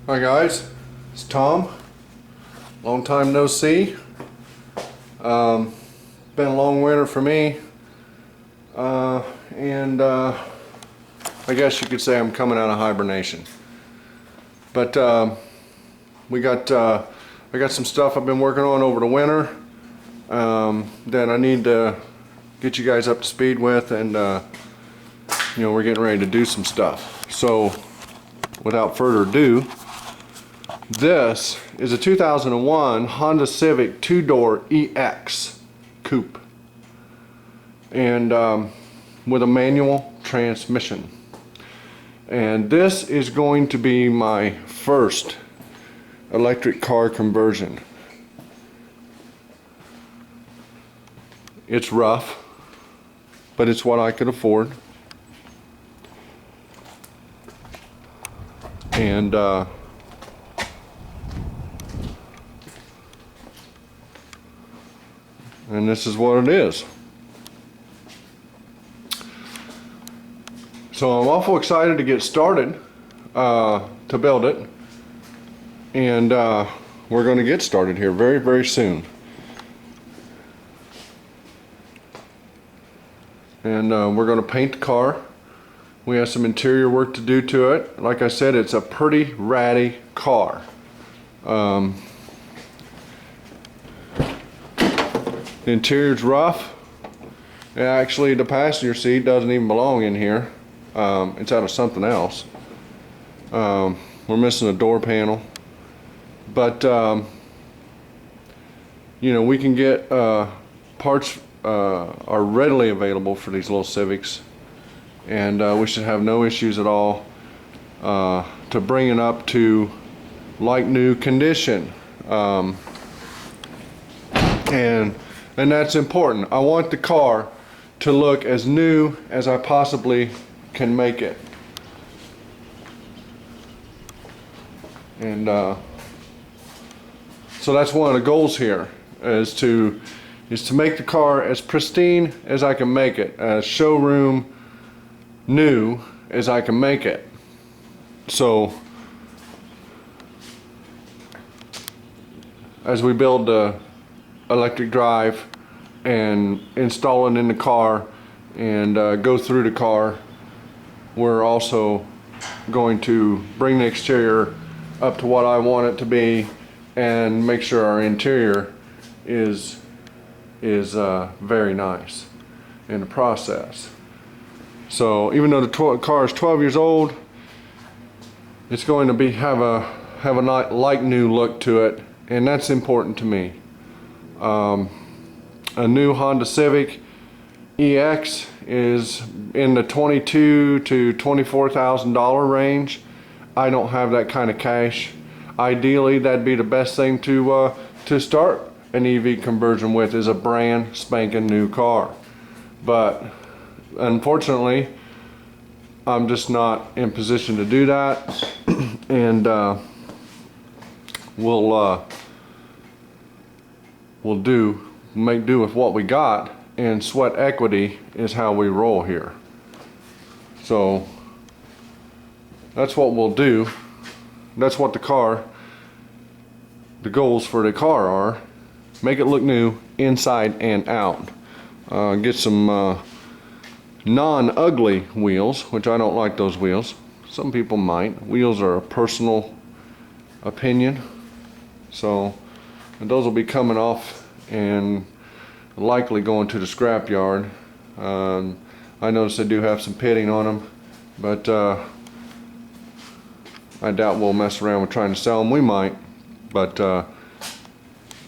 Hi guys, it's Tom. Long time no see. Been a long winter for me, and I guess you could say I'm coming out of hibernation. But I got some stuff I've been working on over the winter that I need to get you guys up to speed with, and you know, we're getting ready to do some stuff. So without further ado, this is a 2001 Honda Civic 2-door EX coupe, and with a manual transmission. And this is going to be my first electric car conversion. It's rough, but it's what I could afford. And this is what it is. So I'm awful excited to get started to build it, and we're going to get started here very, very soon. And we're going to paint the car. We have some interior work to do to it. Like I said, it's a pretty ratty car. The interior's rough. Actually, the passenger seat doesn't even belong in here. It's out of something else. We're missing a door panel. But, you know, we can get parts are readily available for these little Civics. And we should have no issues at all to bring it up to like new condition. And that's important. I want the car to look as new as I possibly can make it. And so that's one of the goals here, is to make the car as pristine as I can make it, as showroom new as I can make it. So as we build the electric drive and install it in the car and go through the car, we're also going to bring the exterior up to what I want it to be and make sure our interior is very nice in the process. So even though the car is 12 years old, it's going to have a like new look to it, and that's important to me. A new Honda Civic EX is in the $22,000 to $24,000 range. I don't have that kind of cash. Ideally, that'd be the best thing to start an EV conversion with, is a brand spanking new car. But unfortunately, I'm just not in position to do that, and we'll make do with what we got, and sweat equity is how we roll here. So that's what we'll do. That's what the goals for the car are. Make it look new inside and out. Get some non-ugly wheels, which I don't like those wheels. Some people might. Wheels are a personal opinion. So, and those will be coming off and likely going to the scrap yard. I noticed they do have some pitting on them, but I doubt we'll mess around with trying to sell them. We might, but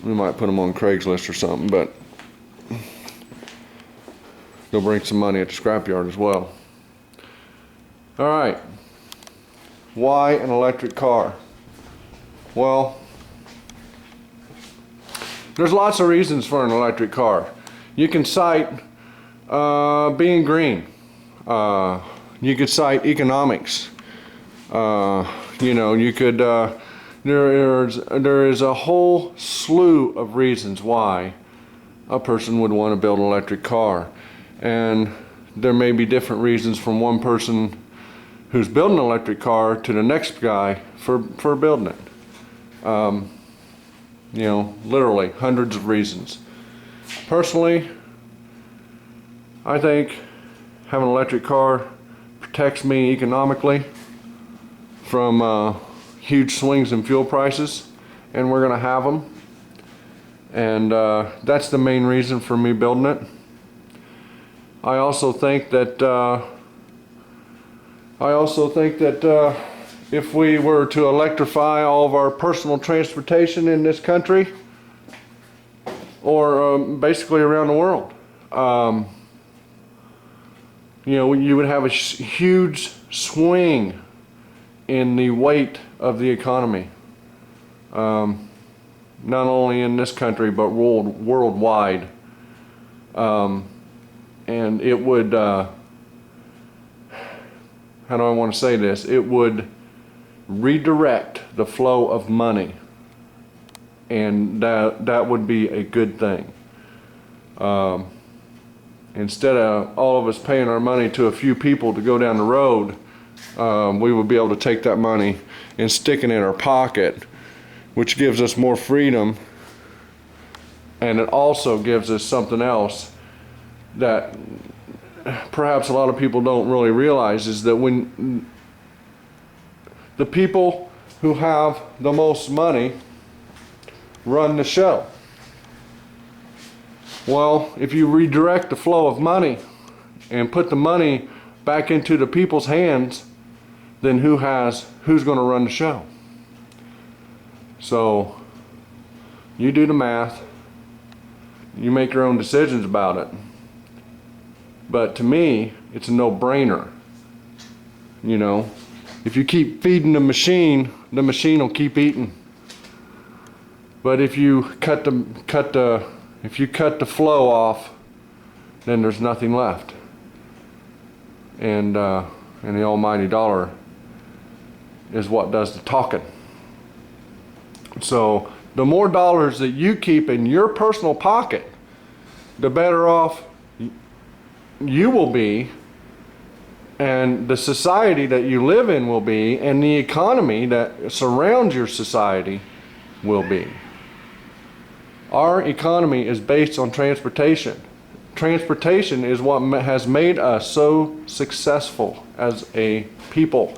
we might put them on Craigslist or something, but they'll bring some money at the scrap yard as well. Alright, why an electric car? Well, there's lots of reasons for an electric car. You can cite being green. You could cite economics. You know, you could. There is a whole slew of reasons why a person would want to build an electric car, and there may be different reasons from one person who's building an electric car to the next guy for building it. You know, literally hundreds of reasons. Personally, I think having an electric car protects me economically from huge swings in fuel prices, and we're going to have them. And that's the main reason for me building it. I also think that if we were to electrify all of our personal transportation in this country, or basically around the world, you know, you would have a huge swing in the weight of the economy, not only in this country but worldwide. And it would, how do I want to say this? It would redirect the flow of money, and that would be a good thing. Instead of all of us paying our money to a few people to go down the road, we would be able to take that money and stick it in our pocket, which gives us more freedom, and it also gives us something else that perhaps a lot of people don't really realize, is that when the people who have the most money run the show. Well, if you redirect the flow of money and put the money back into the people's hands, then who's going to run the show? So you do the math, you make your own decisions about it. But to me, it's a no-brainer. You know, if you keep feeding the machine will keep eating. But if you cut the flow off, then there's nothing left. And the almighty dollar is what does the talking. So the more dollars that you keep in your personal pocket, the better off you will be, and the society that you live in will be, and the economy that surrounds your society will be. Our economy is based on transportation. Transportation is what has made us so successful as a people.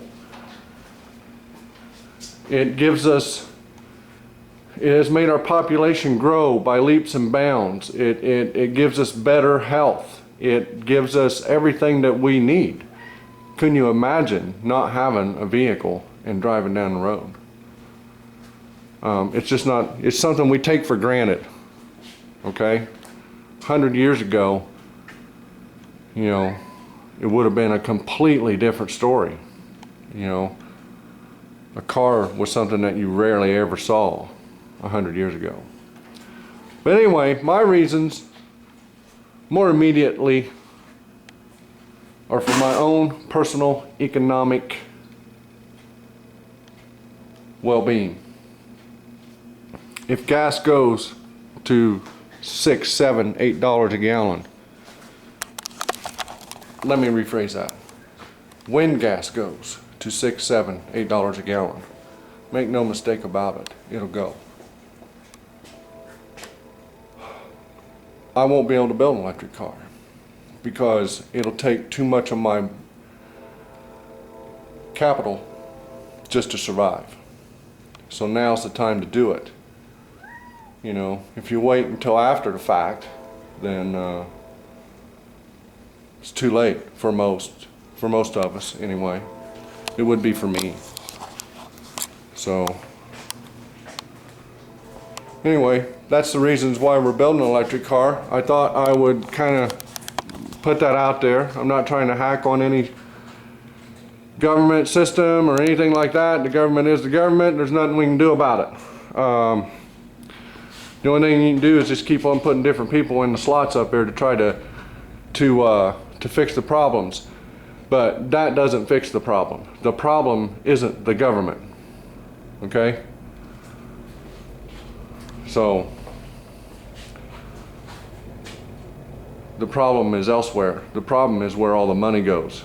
It has made our population grow by leaps and bounds. It gives us better health. It gives us everything that we need. Couldn't you imagine not having a vehicle and driving down the road? It's something we take for granted, okay? 100 years ago, you know, it would have been a completely different story. You know, a car was something that you rarely ever saw 100 years ago. But anyway, my reasons more immediately are for my own personal economic well-being. If gas goes to $6, $7, $8 a gallon, let me rephrase that. When gas goes to $6, $7, $8 a gallon, make no mistake about it, it'll go. I won't be able to build an electric car because it'll take too much of my capital just to survive. So now's the time to do it. You know, if you wait until after the fact, then it's too late for most of us anyway. It would be for me. So anyway, that's the reasons why we're building an electric car. I thought I would kind of put that out there. I'm not trying to hack on any government system or anything like that. The government is the government. There's nothing we can do about it. The only thing you can do is just keep on putting different people in the slots up there to try to fix the problems. But that doesn't fix the problem. The problem isn't the government. Okay? So the problem is elsewhere. The problem is where all the money goes.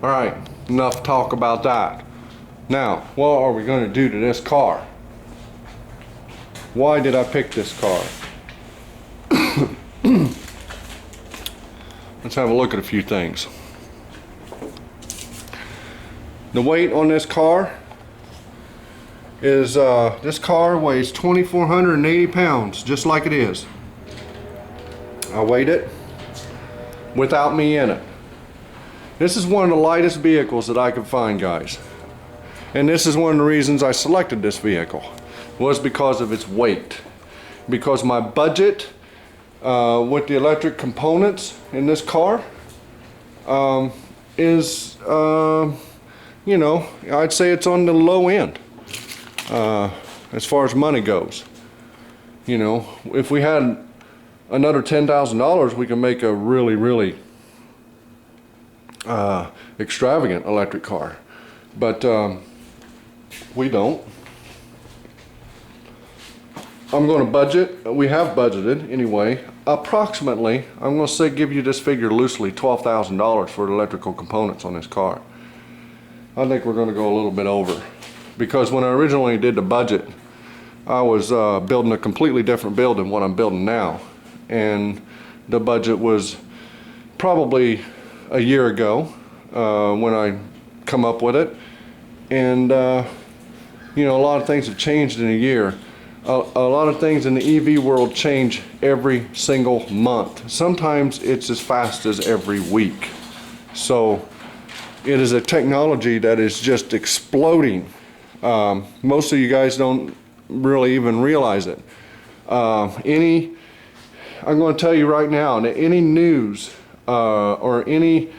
All right, enough talk about that. Now, what are we going to do to this car? Why did I pick this car? Let's have a look at a few things. The weight on this car is, this car weighs 2,480 pounds, just like it is. I weighed it without me in it. This is one of the lightest vehicles that I could find, guys. And this is one of the reasons I selected this vehicle, was because of its weight. Because my budget with the electric components in this car is, you know, I'd say it's on the low end as far as money goes. You know, if we had another $10,000, we can make a really extravagant electric car, but we don't. I'm going to budget, we have budgeted anyway, approximately, I'm going to say, give you this figure loosely, $12,000 for the electrical components on this car. I think we're going to go a little bit over, because when I originally did the budget, I was building a completely different build than what I'm building now, and the budget was probably a year ago when I come up with it, and you know, a lot of things have changed in a year. A lot of things in the EV world change every single month. Sometimes it's as fast as every week. So it is a technology that is just exploding. Most of you guys don't really even realize it. I'm going to tell you right now that any news or any,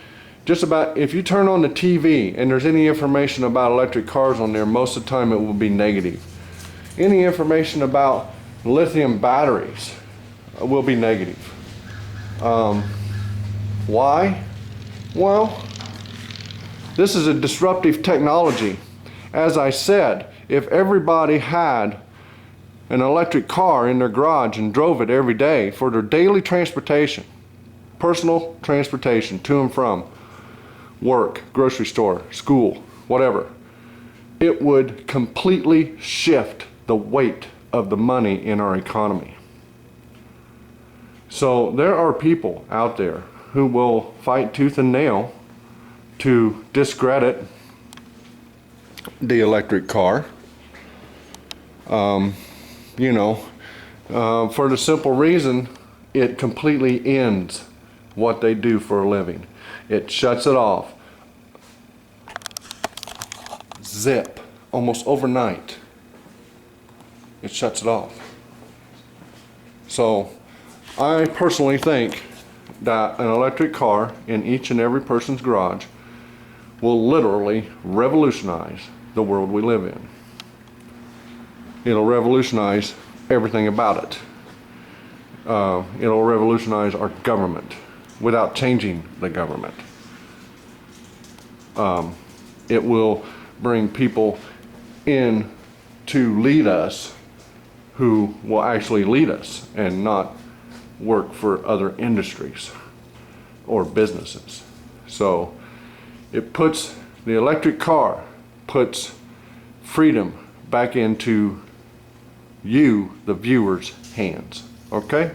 just about, if you turn on the TV and there's any information about electric cars on there, most of the time it will be negative. Any information about lithium batteries will be negative. Why? Well, this is a disruptive technology. As I said, if everybody had an electric car in their garage and drove it every day for their daily transportation, personal transportation to and from work, grocery store, school, whatever, it would completely shift the weight of the money in our economy. So there are people out there who will fight tooth and nail to discredit the electric car. You know, for the simple reason it completely ends what they do for a living. It shuts it off. Zip, almost overnight. It shuts it off. So I personally think that an electric car in each and every person's garage will literally revolutionize the world we live in. It'll revolutionize everything about it. It'll revolutionize our government without changing the government. It will bring people in to lead us who will actually lead us and not work for other industries or businesses. So it puts, the electric car puts freedom back into you, the viewer's hands. Okay?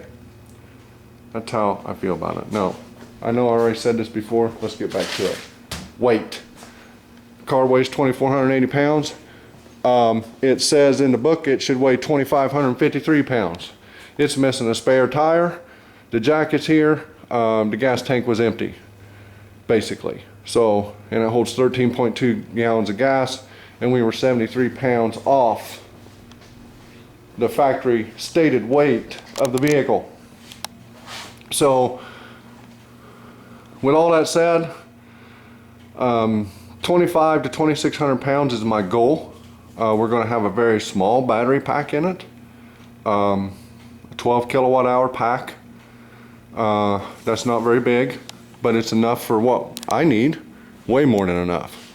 That's how I feel about it. Now, I know I already said this before. Let's get back to it. Weight. The car weighs 2,480 pounds. It says in the book it should weigh 2,553 pounds. It's missing a spare tire. The jacket's here. The gas tank was empty, basically. So, and it holds 13.2 gallons of gas, and we were 73 pounds off the factory stated weight of the vehicle. So, with all that said, 25 to 2,600 pounds is my goal. We're going to have a very small battery pack in it, a 12 kilowatt hour pack. That's not very big, but it's enough for what I need, way more than enough.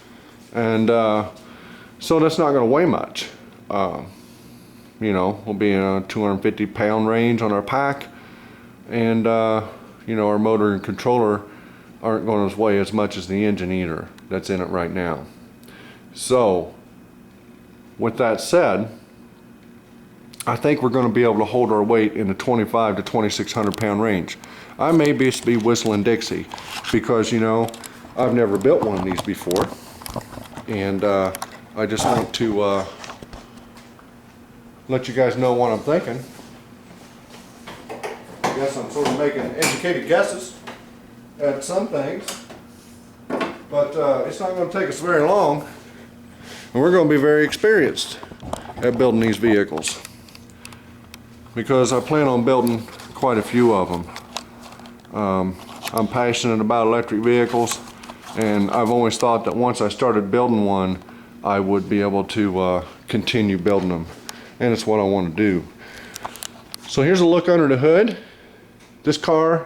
And so that's not going to weigh much. You know, we'll be in a 250 pound range on our pack, and you know, our motor and controller aren't going to weigh as much as the engine either that's in it right now. So with that said, I think we're going to be able to hold our weight in the 25 to 2,600 pound range. I may be whistling Dixie because, you know, I've never built one of these before, and I just want to let you guys know what I'm thinking. I guess I'm sort of making educated guesses at some things, but it's not going to take us very long, and we're going to be very experienced at building these vehicles, because I plan on building quite a few of them. I'm passionate about electric vehicles, and I've always thought that once I started building one, I would be able to continue building them, and it's what I want to do. So here's a look under the hood. This car,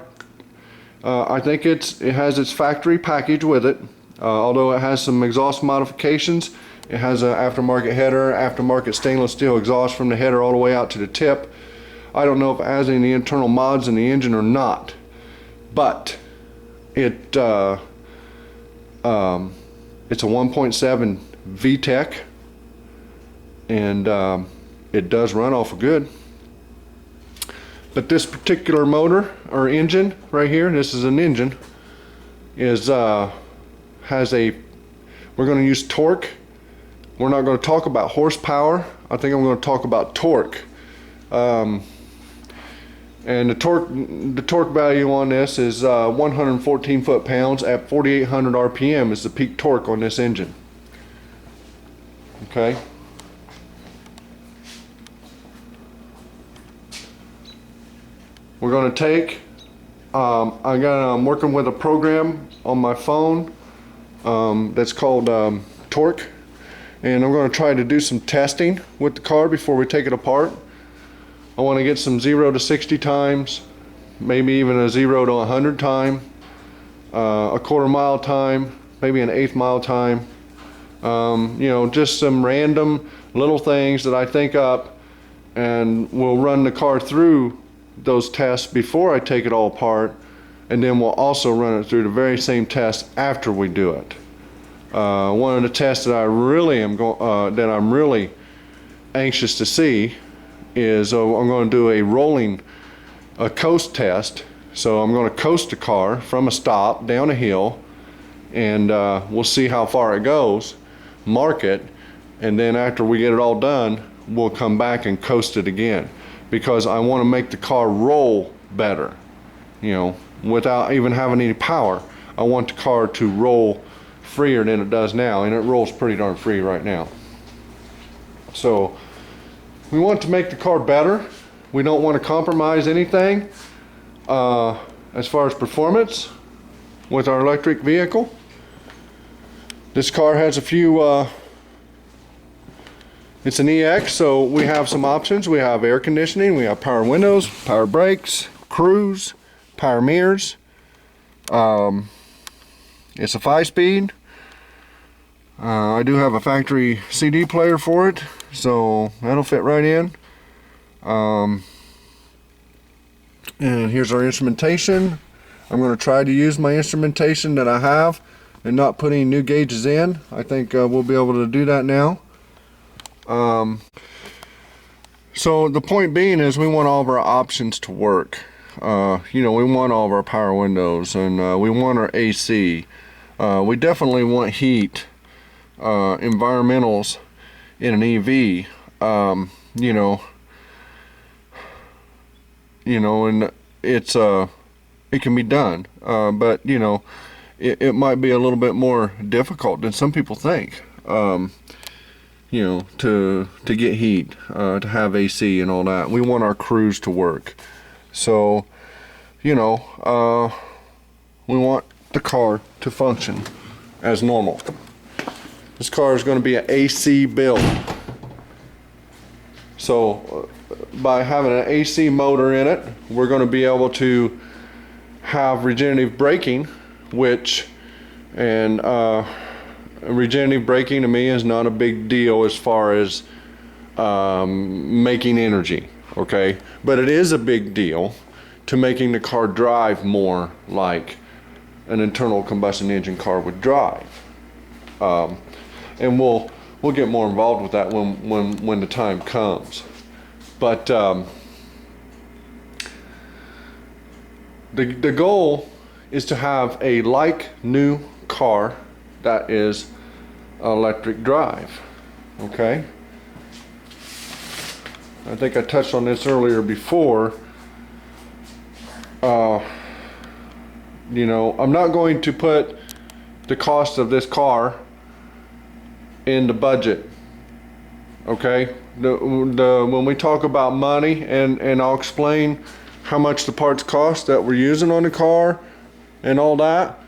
I think it has its factory package with it, although it has some exhaust modifications. It has an aftermarket header, aftermarket stainless steel exhaust from the header all the way out to the tip. I don't know if it has any internal mods in the engine or not, but it's a 1.7 VTEC, and it does run awful good. But this particular motor or engine right here, this is an engine, is we're going to use torque. We're not going to talk about horsepower. I think I'm going to talk about torque. And the torque value on this is 114 foot-pounds at 4,800 RPM is the peak torque on this engine. Okay. We're going to take, I'm working with a program on my phone that's called Torque, and I'm going to try to do some testing with the car before we take it apart. I want to get some 0 to 60 times, maybe even a 0 to 100 time, a quarter mile time, maybe an eighth mile time. You know, just some random little things that I think up, and we'll run the car through those tests before I take it all apart, and then we'll also run it through the very same test after we do it. One of the tests that I'm really anxious to see is I'm going to do a coast test. So I'm going to coast the car from a stop down a hill, and we'll see how far it goes, mark it, and then after we get it all done, we'll come back and coast it again, because I want to make the car roll better, you know, without even having any power. I want the car to roll freer than it does now, and it rolls pretty darn free right now. So we want to make the car better. We don't want to compromise anything as far as performance with our electric vehicle. This car has a few, it's an EX, so we have some options. We have air conditioning, we have power windows, power brakes, cruise, power mirrors. It's a 5-speed. I do have a factory CD player for it, so that'll fit right in. And here's our instrumentation. I'm going to try to use my instrumentation that I have and not put any new gauges in. I think we'll be able to do that now. So the point being is we want all of our options to work. You know, we want all of our power windows, and we want our AC. We definitely want heat, environmentals in an EV. You know, and it's it can be done, but you know, it might be a little bit more difficult than some people think. You know, to get heat, to have AC and all that. We want our cruise to work. So, you know, we want the car to function as normal. This car is going to be an AC build. So by having an AC motor in it, we're going to be able to have regenerative braking, which, and regenerative braking to me is not a big deal as far as making energy, okay? But it is a big deal to making the car drive more like an internal combustion engine car would drive. And we'll get more involved with that when the time comes. But the goal is to have a like new car that is electric drive. Okay, I think I touched on this earlier before. You know, I'm not going to put the cost of this car in the budget. Okay, when we talk about money, and I'll explain how much the parts cost that we're using on the car and all that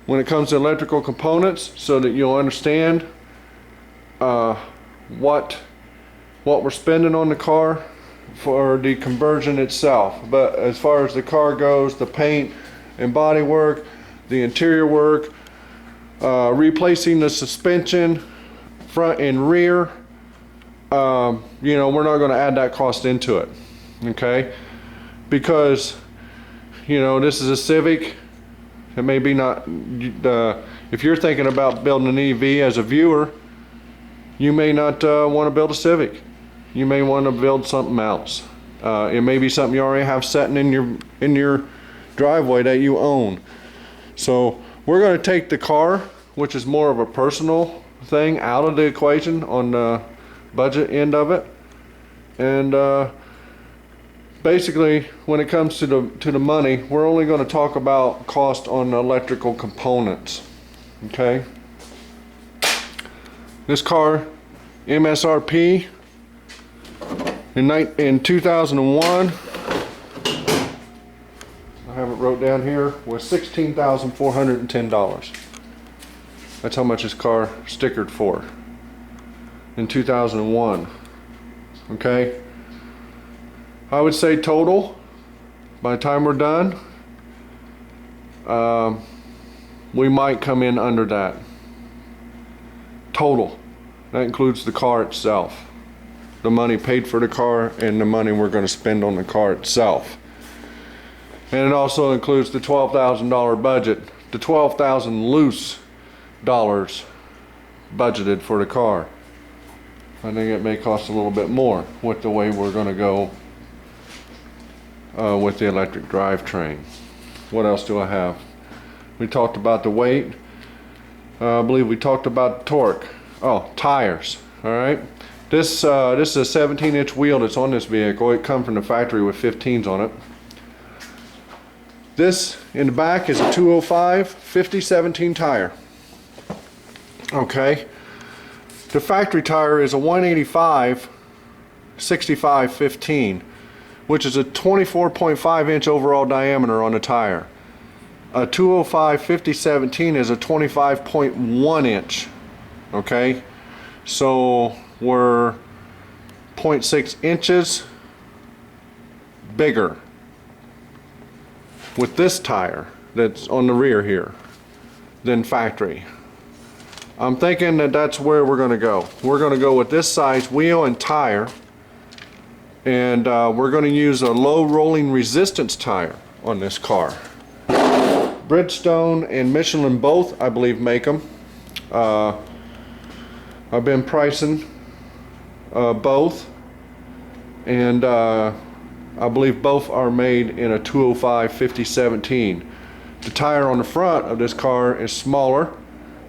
when it comes to electrical components, so that you'll understand what we're spending on the car for the conversion itself. But as far as the car goes, the paint and body work, the interior work, replacing the suspension front and rear, you know, we're not going to add that cost into it. Okay, because you know, this is a Civic. It may be not, if you're thinking about building an EV as a viewer, you may not want to build a Civic. You may want to build something else. It may be something you already have sitting in your driveway that you own. So we're going to take the car, which is more of a personal thing, out of the equation on the budget end of it. And basically, when it comes to the money, we're only going to talk about cost on electrical components. Okay. This car, MSRP in 2001, I have it wrote down here, was $16,410. That's how much this car stickered for in 2001. Okay. I would say total, by the time we're done, we might come in under that. Total. That includes the car itself. The money paid for the car and the money we're going to spend on the car itself. And it also includes the $12,000 budget, the $12,000 loose dollars budgeted for the car. I think it may cost a little bit more with the way we're going to go with the electric drivetrain. What else do I have? We talked about the weight. I believe we talked about the torque. Oh, tires. All right. This is a 17-inch wheel that's on this vehicle. It comes from the factory with 15s on it. This in the back is a 205 50/17 tire. Okay. The factory tire is a 185 65/15, which is a 24.5 inch overall diameter on the tire. A 205 50/17 is a 25.1 inch. Okay, so we're 0.6 inches bigger with this tire that's on the rear here than factory. I'm thinking that that's where we're going to go. We're going to go with this size wheel and tire, and we're going to use a low rolling resistance tire on this car. Bridgestone and Michelin both, I believe, make them. I've been pricing both, and I believe both are made in a 205 50/17. The tire on the front of this car is smaller.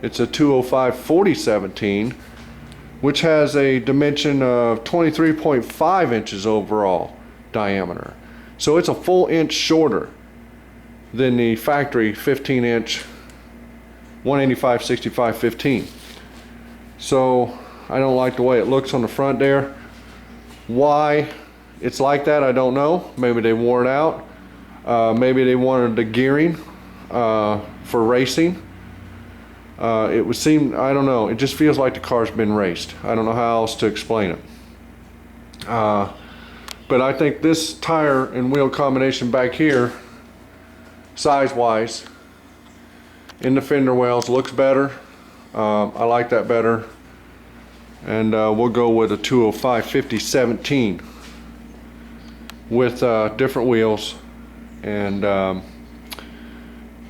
It's a 205 40/17, which has a dimension of 23.5 inches overall diameter. So it's a full inch shorter than the factory 15-inch 185 65/15. So I don't like the way it looks on the front there. Why it's like that, I don't know. Maybe they wore it out. Maybe they wanted the gearing for racing. It would seem, I don't know, it just feels like the car's been raced. I don't know how else to explain it. But I think this tire and wheel combination back here, size-wise, in the fender wells, looks better. I like that better. And we'll go with a 205 50/17 with different wheels and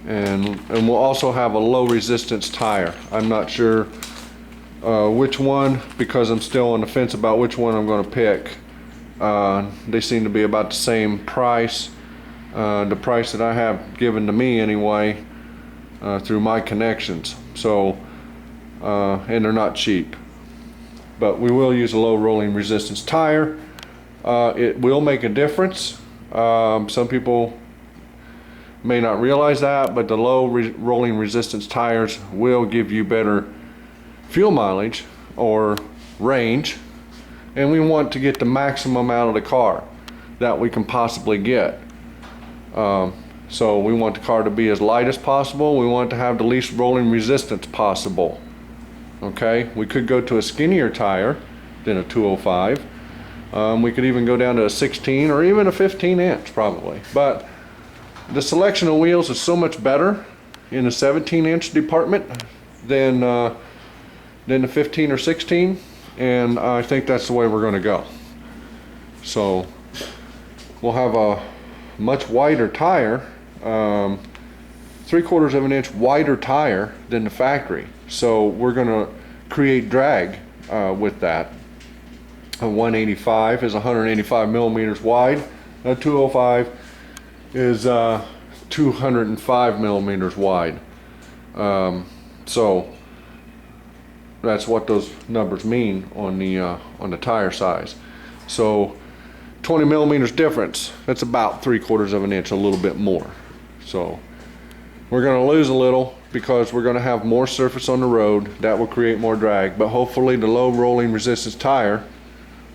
and we'll also have a low resistance tire. I'm not sure which one, because I'm still on the fence about which one I'm going to pick. They seem to be about the same price, the price that I have given to me anyway, through my connections. So and they're not cheap, but we will use a low rolling resistance tire. It will make a difference. Some people may not realize that, but the low rolling resistance tires will give you better fuel mileage or range, and we want to get the maximum out of the car that we can possibly get. So we want the car to be as light as possible. We want it to have the least rolling resistance possible. Okay, we could go to a skinnier tire than a 205. We could even go down to a 16 or even a 15 inch probably, but the selection of wheels is so much better in the 17-inch department than the 15 or 16, and I think that's the way we're going to go. So we'll have a much wider tire, 3/4 of an inch wider tire than the factory. So we're going to create drag with that. A 185 is 185 millimeters wide. A 205 is 205 millimeters wide. So that's what those numbers mean on the tire size. So 20 millimeters difference. That's about 3/4 of an inch, a little bit more. So we're going to lose a little because we're going to have more surface on the road. That will create more drag, but hopefully the low rolling resistance tire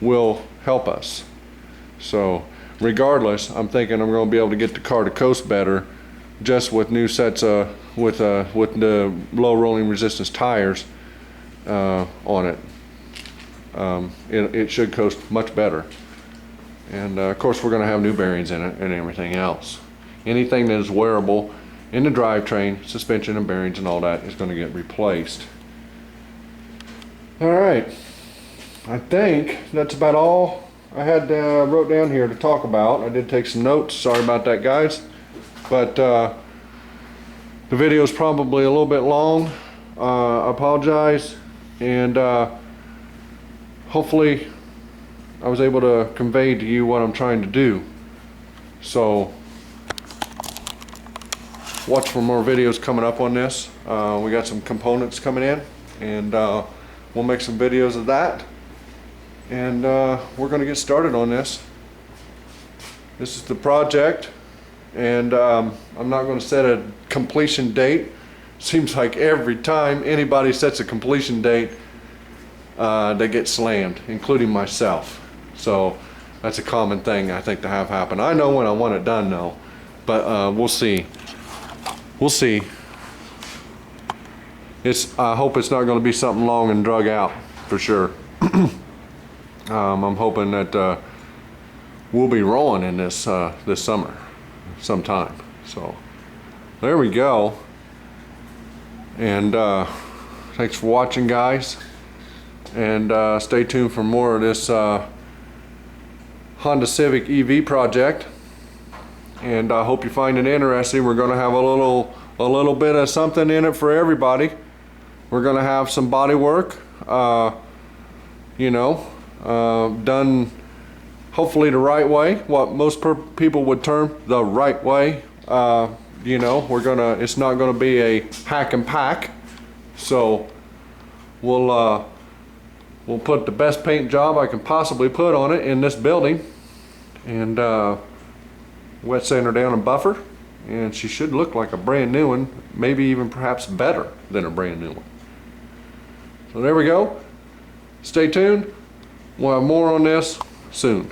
will help us. So regardless, I'm thinking I'm going to be able to get the car to coast better just with new sets with the low rolling resistance tires on it. It should coast much better, and of course we're going to have new bearings in it and everything else. Anything that is wearable in the drivetrain, suspension and bearings and all that is going to get replaced. All right, I think that's about all I had wrote down here to talk about. I did take some notes. Sorry about that, guys, but the video is probably a little bit long. I apologize, and hopefully I was able to convey to you what I'm trying to do. So watch for more videos coming up on this. We got some components coming in, and we'll make some videos of that, and we're going to get started on this. This is the project, and I'm not going to set a completion date. Seems like every time anybody sets a completion date, they get slammed, including myself. So that's a common thing I think to have happen. I know when I want it done though, but we'll see. We'll see. I hope it's not going to be something long and drug out for sure. I'm hoping that we'll be rolling in this this summer sometime. So there we go. And thanks for watching, guys, and stay tuned for more of this Honda Civic EV project, and I hope you find it interesting. We're going to have a little bit of something in it for everybody. We're going to have some body work, you know, done hopefully the right way, what most people would term the right way. You know, it's not gonna be a hack and pack, so we'll put the best paint job I can possibly put on it in this building, and wet sand her down and buffer, and she should look like a brand new one, maybe even perhaps better than a brand new one. So there we go. Stay tuned. We'll have more on this soon.